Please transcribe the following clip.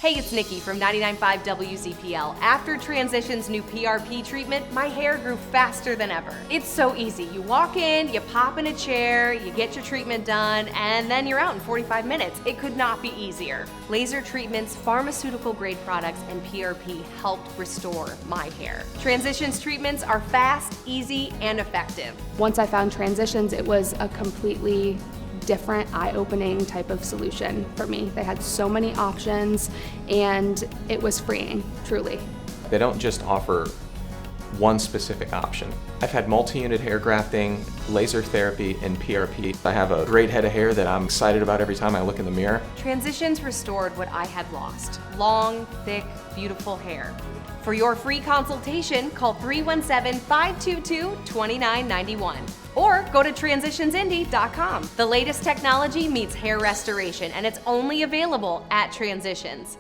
Hey, it's Nikki from 99.5 WZPL. After Transition's new PRP treatment, my hair grew faster than ever. It's so easy. You walk in, you pop in a chair, you get your treatment done, and then you're out in 45 minutes. It could not be easier. Laser treatments, pharmaceutical-grade products, and PRP helped restore my hair. Transition's treatments are fast, easy, and effective. Once I found Transitions, it was a completely different, eye-opening type of solution for me. They had so many options and it was freeing, truly. They don't just offer one specific option. I've had multi-unit hair grafting, laser therapy, and PRP. I have a great head of hair that I'm excited about every time I look in the mirror. Transitions restored what I had lost: long, thick, beautiful hair. For your free consultation, call 317-522-2991 or go to transitionsindy.com. The latest technology meets hair restoration, and it's only available at Transitions.